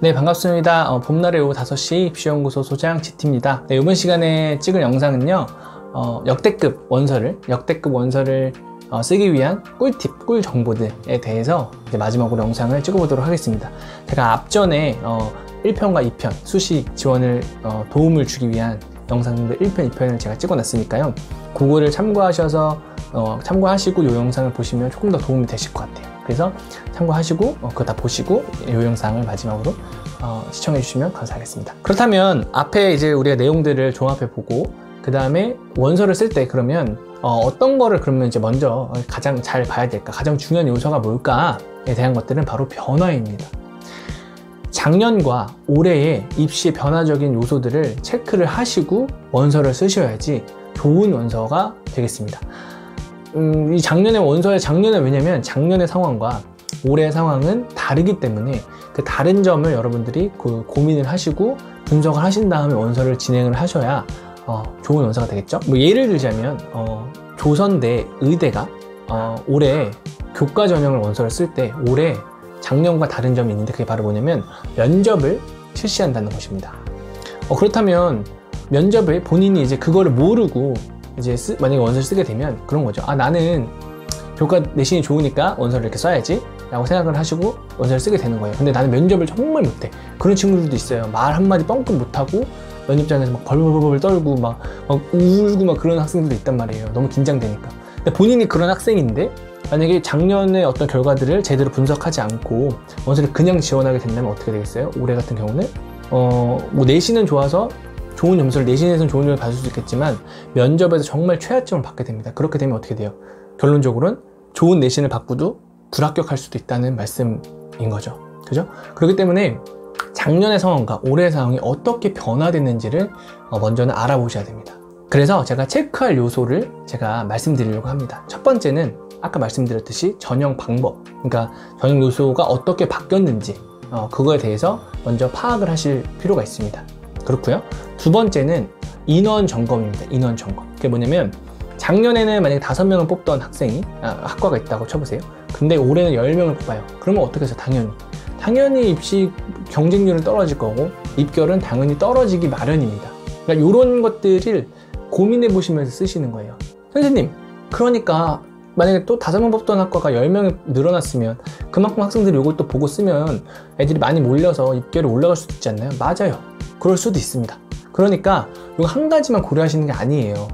네, 반갑습니다. 봄날의 오후 5시 입시연구소 소장 GT입니다. 네, 이번 시간에 찍을 영상은요, 역대급 원서를 쓰기 위한 꿀팁, 꿀 정보들에 대해서 이제 마지막으로 영상을 찍어보도록 하겠습니다. 제가 앞전에 1편과 2편 수시 지원을 도움을 주기 위한 영상들 1편, 2편을 제가 찍어놨으니까요. 그거를 참고하시고 이 영상을 보시면 조금 더 도움이 되실 것 같아요. 그래서 참고하시고 그거 다 보시고 이 영상을 마지막으로 시청해 주시면 감사하겠습니다. 그렇다면 앞에 이제 우리가 내용들을 종합해 보고 그 다음에 원서를 쓸 때 그러면 어떤 거를 그러면 이제 먼저 가장 잘 봐야 될까, 가장 중요한 요소가 뭘까에 대한 것들은 바로 변화입니다. 작년과 올해의 입시의 변화적인 요소들을 체크를 하시고 원서를 쓰셔야지 좋은 원서가 되겠습니다. 이 작년에 왜냐면 작년의 상황과 올해의 상황은 다르기 때문에 그 다른 점을 여러분들이 고민을 하시고 분석을 하신 다음에 원서를 진행을 하셔야 좋은 원서가 되겠죠. 뭐 예를 들자면 조선대 의대가 올해 교과 전형을 원서를 쓸 때 올해 작년과 다른 점이 있는데 그게 바로 뭐냐면 면접을 실시한다는 것입니다. 그렇다면 면접을 본인이 이제 그거를 모르고 이제 만약에 원서를 쓰게 되면 그런 거죠. 나는 교과 내신이 좋으니까 원서를 이렇게 써야지 라고 생각을 하시고 원서를 쓰게 되는 거예요. 근데 나는 면접을 정말 못해. 그런 친구들도 있어요. 말 한마디 뻥끗 못하고 면접장에서 막 벌벌벌 떨고 막 울고 막 그런 학생들도 있단 말이에요. 너무 긴장되니까. 근데 본인이 그런 학생인데 만약에 작년의 어떤 결과들을 제대로 분석하지 않고 원서를 그냥 지원하게 된다면 어떻게 되겠어요? 올해 같은 경우는 뭐 내신은 좋아서 좋은 점수를, 내신에서는 좋은 점을 받을 수 있겠지만 면접에서 정말 최하점을 받게 됩니다. 그렇게 되면 어떻게 돼요? 결론적으로는 좋은 내신을 받고도 불합격할 수도 있다는 말씀인 거죠. 그죠? 그렇기 때문에 작년의 상황과 올해의 상황이 어떻게 변화됐는지를 먼저는 알아보셔야 됩니다. 그래서 제가 체크할 요소를 제가 말씀드리려고 합니다. 첫 번째는 아까 말씀드렸듯이 전형 방법, 그러니까 전형 요소가 어떻게 바뀌었는지 그거에 대해서 먼저 파악을 하실 필요가 있습니다. 그렇고요. 두 번째는 인원 점검입니다. 인원 점검. 그게 뭐냐면 작년에는 만약에 5명을 뽑던 학과가 있다고 쳐보세요. 근데 올해는 10명을 뽑아요. 그러면 어떻게 해서 당연히 입시 경쟁률은 떨어질 거고 입결은 당연히 떨어지기 마련입니다. 그러니까 이런 것들을 고민해 보시면서 쓰시는 거예요. 선생님, 그러니까 만약에 또 5명 뽑던 학과가 10명이 늘어났으면 그만큼 학생들이 이걸 또 보고 쓰면 애들이 많이 몰려서 입결이 올라갈 수도 있지 않나요? 맞아요. 그럴 수도 있습니다. 그러니까 이거 한 가지만 고려하시는 게 아니에요.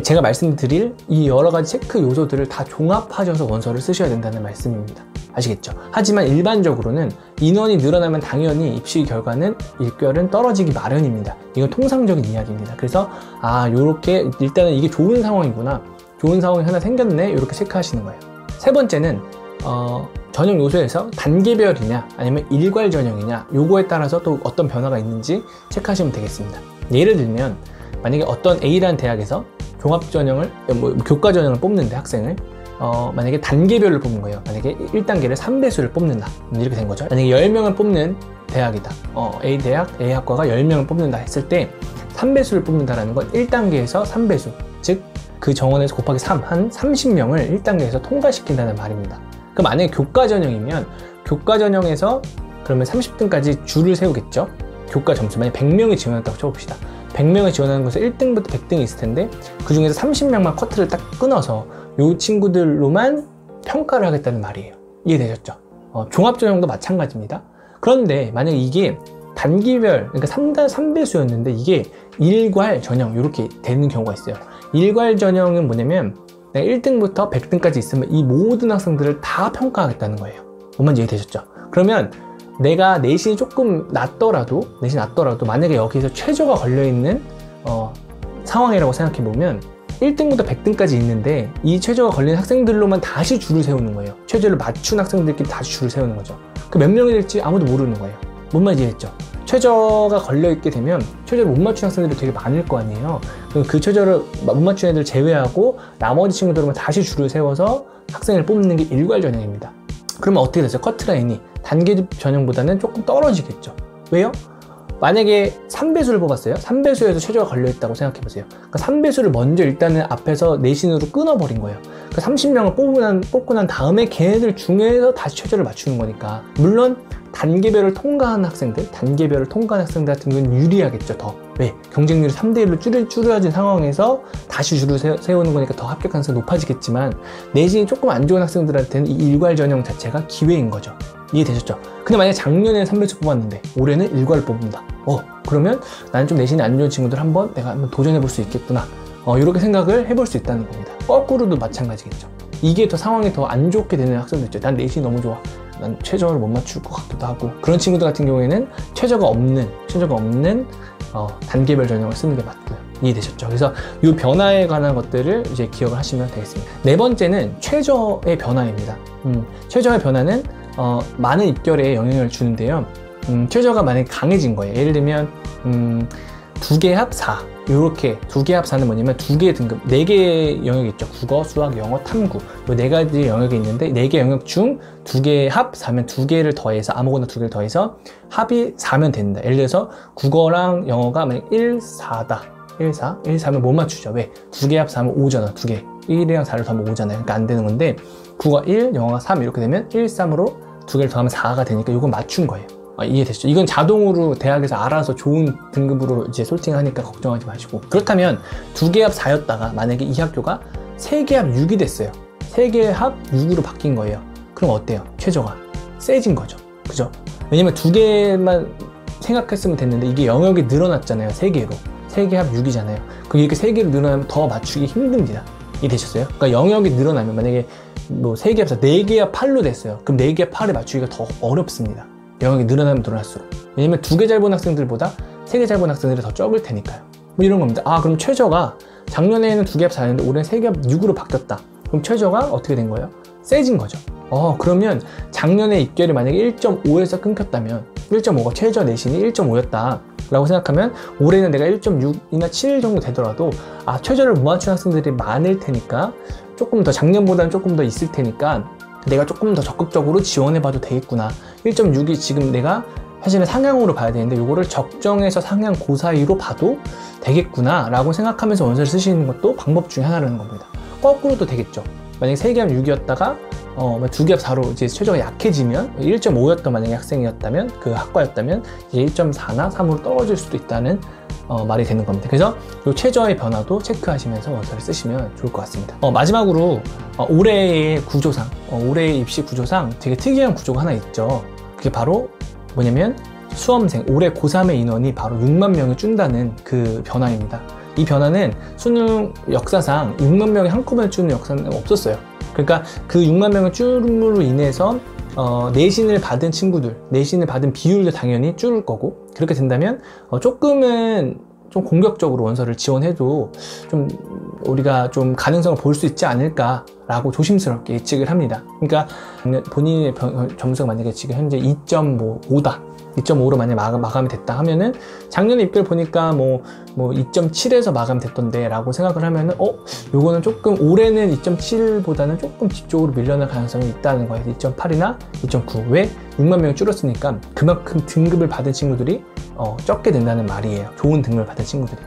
제가 말씀드릴 이 여러 가지 체크 요소들을 다 종합하셔서 원서를 쓰셔야 된다는 말씀입니다. 아시겠죠? 하지만 일반적으로는 인원이 늘어나면 당연히 입시 결과는 입결은 떨어지기 마련입니다. 이건 통상적인 이야기입니다. 그래서 요렇게 일단은 이게 좋은 상황이구나, 좋은 상황이 하나 생겼네, 이렇게 체크하시는 거예요. 세 번째는 전형 요소에서 단계별이냐 아니면 일괄 전형이냐, 요거에 따라서 또 어떤 변화가 있는지 체크하시면 되겠습니다. 예를 들면 만약에 어떤 A라는 대학에서 종합전형을, 교과 전형을 뽑는데 학생을 만약에 단계별로 뽑는 거예요. 만약에 1단계를 3배수를 뽑는다, 이렇게 된 거죠. 만약에 10명을 뽑는 대학이다, A 대학, A 학과가 10명을 뽑는다 했을 때 3배수를 뽑는다라는 건 1단계에서 3배수, 즉 그 정원에서 곱하기 3, 한 30명을 1단계에서 통과시킨다는 말입니다. 그럼 만약에 교과 전형이면 교과 전형에서 그러면 30등까지 줄을 세우겠죠. 교과 점수, 만약에 100명이 지원했다고 쳐봅시다. 100명을 지원하는 곳에 1등부터 100등이 있을 텐데 그 중에서 30명만 커트를 딱 끊어서 이 친구들로만 평가를 하겠다는 말이에요. 이해되셨죠? 종합전형도 마찬가지입니다. 그런데 만약에 이게 단기별, 그러니까 3배수였는데 이게 일괄 전형 이렇게 되는 경우가 있어요. 일괄 전형은 뭐냐면 1등부터 100등까지 있으면 이 모든 학생들을 다 평가하겠다는 거예요. 뭔 말인지 이해되셨죠? 그러면 내가 내신이 조금 낮더라도 만약에 여기서 최저가 걸려있는 상황이라고 생각해보면 1등부터 100등까지 있는데 이 최저가 걸린 학생들로만 다시 줄을 세우는 거예요. 최저를 맞춘 학생들끼리 다시 줄을 세우는 거죠. 그 몇 명이 될지 아무도 모르는 거예요. 뭔 말인지 이해했죠? 최저가 걸려있게 되면 최저를 못 맞춘 학생들이 되게 많을 거 아니에요. 그럼 그 최저를 못 맞춘 애들 제외하고 나머지 친구들은 다시 줄을 세워서 학생을 뽑는 게 일괄 전형입니다. 그러면 어떻게 되죠? 커트라인이 단계 전형보다는 조금 떨어지겠죠. 왜요? 만약에 3배수를 뽑았어요. 3배수에서 최저가 걸려있다고 생각해보세요. 그러니까 3배수를 먼저 일단은 앞에서 내신으로 끊어버린 거예요. 그러니까 30명을 뽑고 난 다음에 걔네들 중에서 다시 최저를 맞추는 거니까. 물론 단계별을 통과한 학생들, 단계별을 통과한 학생들 같은 경우는 유리하겠죠, 더. 왜? 경쟁률이 3대1로 줄여진 상황에서 다시 줄을 세우는 거니까 더 합격 가능성이 높아지겠지만, 내신이 조금 안 좋은 학생들한테는 이 일괄 전형 자체가 기회인 거죠. 이해되셨죠? 근데 만약에 작년에는 3배수 뽑았는데 올해는 일괄을 뽑는다. 그러면 나는 좀 내신이 안 좋은 친구들 내가 한번 도전해 볼 수 있겠구나. 이렇게 생각을 해볼 수 있다는 겁니다. 거꾸로도 마찬가지겠죠. 이게 더 상황이 더 안 좋게 되는 학생들 있죠. 난 내신이 너무 좋아. 난 최저를 못 맞출 것 같기도 하고. 그런 친구들 같은 경우에는 최저가 없는 단계별 전형을 쓰는 게 맞고요. 이해되셨죠? 그래서 이 변화에 관한 것들을 이제 기억을 하시면 되겠습니다. 네 번째는 최저의 변화입니다. 최저의 변화는 많은 입결에 영향을 주는데요. 최저가 만약에 강해진 거예요. 예를 들면 2개 합 4, 이렇게 2개 합 4는 뭐냐면 2개의 등급, 4개의 영역이 있죠. 국어, 수학, 영어, 탐구, 이 4가지 영역이 있는데 4개 영역 중 2개의 합 4면 2개를 더해서, 아무거나 2개를 더해서 합이 4면 된다. 예를 들어서 국어랑 영어가 만약 1, 4다. 1, 4면 못 맞추죠. 왜? 2개 합 4면 5잖아. 2개. 1이랑 4를 더하면 5잖아요. 그러니까 안 되는 건데, 국어 1, 영어가 3 이렇게 되면 1, 3으로 2개를 더하면 4가 되니까 이건 맞춘 거예요. 이해되시죠? 이건 자동으로 대학에서 알아서 좋은 등급으로 이제 솔팅하니까 걱정하지 마시고. 그렇다면 2개 합 4였다가 만약에 이 학교가 3개 합 6이 됐어요. 3개 합 6으로 바뀐 거예요. 그럼 어때요? 최저가 세진 거죠. 그죠? 왜냐면 2개만 생각했으면 됐는데 이게 영역이 늘어났잖아요. 3개로. 3개 합 6이잖아요. 그럼 이렇게 3개로 늘어나면 더 맞추기 힘듭니다. 이해되셨어요? 그러니까 영역이 늘어나면 만약에 뭐 3개 합 4, 4개 합 8로 됐어요. 그럼 4개 합 8에 맞추기가 더 어렵습니다. 영역이 늘어나면 늘어날수록. 왜냐면 2개 잘 본 학생들보다 3개 잘 본 학생들이 더 적을 테니까요. 뭐 이런 겁니다. 그럼 최저가 작년에는 2개 합 4였는데 올해는 3개 합 6으로 바뀌었다. 그럼 최저가 어떻게 된 거예요? 세진 거죠. 그러면 작년에 입결이 만약에 1.5에서 끊겼다면 1.5가 최저 내신이 1.5였다 라고 생각하면 올해는 내가 1.6이나 7 정도 되더라도 최저를 못 맞춘 학생들이 많을 테니까 조금 더, 작년보다는 조금 더 있을 테니까 내가 조금 더 적극적으로 지원해봐도 되겠구나. 1.6이 지금 내가 사실은 상향으로 봐야 되는데 이거를 적정에서 상향 그 사이로 봐도 되겠구나 라고 생각하면서 원서를 쓰시는 것도 방법 중에 하나라는 겁니다. 거꾸로도 되겠죠. 만약에 3개 합 6이었다가 2개 합 4로 이제 최저가 약해지면 1.5였던 만약에 학생이었다면, 그 학과였다면 이제 1.4나 3으로 떨어질 수도 있다는 말이 되는 겁니다. 그래서 이 최저의 변화도 체크하시면서 원서를 쓰시면 좋을 것 같습니다. 마지막으로 올해의 구조상, 올해의 입시 구조상 되게 특이한 구조가 하나 있죠. 그게 바로 뭐냐면 수험생, 올해 고3의 인원이 바로 6만 명을 준다는 그 변화입니다. 이 변화는 수능 역사상 6만 명이 한꺼번에 주는 역사는 없었어요. 그러니까 그 6만 명을 줄음으로 인해서 내신을 받은 친구들, 내신을 받은 비율도 당연히 줄을 거고, 그렇게 된다면 조금은 좀 공격적으로 원서를 지원해도 좀 우리가 좀 가능성을 볼 수 있지 않을까라고 조심스럽게 예측을 합니다. 그러니까 본인의 점수가 만약에 지금 현재 2.5다. 2.5로 만약 마감이 됐다 하면은 작년에 입결 보니까 뭐 2.7에서 마감이 됐던데 라고 생각을 하면은 요거는 조금 올해는 2.7보다는 조금 뒤쪽으로 밀려날 가능성이 있다는 거예요. 2.8이나 2.9. 왜? 6만 명이 줄었으니까 그만큼 등급을 받은 친구들이 적게 된다는 말이에요. 좋은 등급을 받은 친구들이.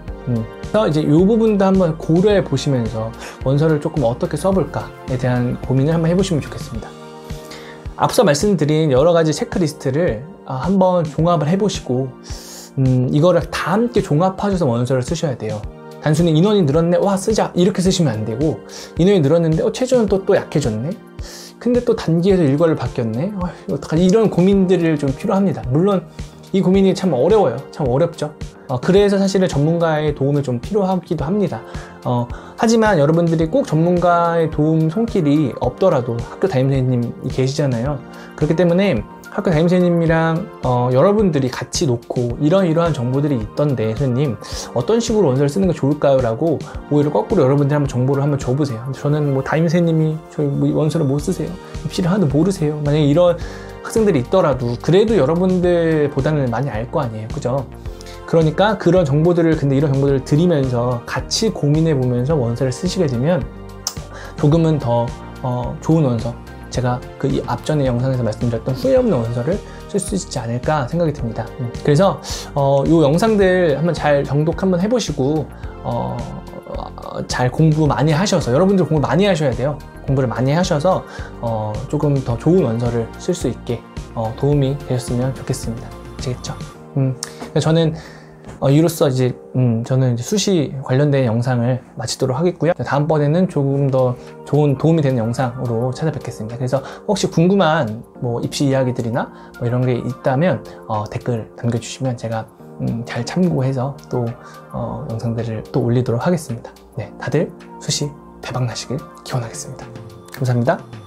그래서 이제 이 부분도 한번 고려해 보시면서 원서를 조금 어떻게 써볼까에 대한 고민을 한번 해보시면 좋겠습니다. 앞서 말씀드린 여러 가지 체크리스트를 한번 종합을 해보시고 이거를 다 함께 종합하셔서 원서를 쓰셔야 돼요. 단순히 인원이 늘었네, 와 쓰자 이렇게 쓰시면 안 되고, 인원이 늘었는데 최저는 또 약해졌네, 근데 또 단기에서 일괄을 바뀌었네, 어떡하지, 이런 고민들을 좀 필요합니다. 물론 이 고민이 참 어려워요. 참 어렵죠. 그래서 사실은 전문가의 도움이 좀 필요하기도 합니다. 하지만 여러분들이 꼭 전문가의 도움 손길이 없더라도 학교 담임선생님이 계시잖아요. 그렇기 때문에 학교 담임선생님이랑 여러분들이 같이 놓고 이러한 정보들이 있던데 선생님 어떤 식으로 원서를 쓰는 게 좋을까요? 라고 오히려 거꾸로 여러분들이 한번 정보를 한번 줘보세요. 저는 뭐 담임선생님이 저희 원서를 못 쓰세요, 입시를 하나도 모르세요, 만약에 이런 학생들이 있더라도 그래도 여러분들보다는 많이 알 거 아니에요, 그죠? 그러니까 그런 정보들을, 근데 이런 정보들을 드리면서 같이 고민해 보면서 원서를 쓰시게 되면 조금은 더 좋은 원서, 제가 그 앞전에 영상에서 말씀드렸던 후회 없는 원서를 쓸 수 있지 않을까 생각이 듭니다. 그래서 이 영상들 한번 잘 정독 한번 해보시고 잘 공부 많이 하셔서, 여러분들 공부 많이 하셔야 돼요. 공부를 많이 하셔서 조금 더 좋은 원서를 쓸 수 있게 도움이 되셨으면 좋겠습니다. 아시겠죠? 저는 이로써 이제 저는 이제 수시 관련된 영상을 마치도록 하겠고요. 다음번에는 조금 더 좋은 도움이 되는 영상으로 찾아뵙겠습니다. 그래서 혹시 궁금한 뭐 입시 이야기들이나 뭐 이런 게 있다면 댓글 남겨주시면 제가 잘 참고해서 또 영상들을 또 올리도록 하겠습니다. 네, 다들 수시 대박 나시길 기원하겠습니다. 감사합니다.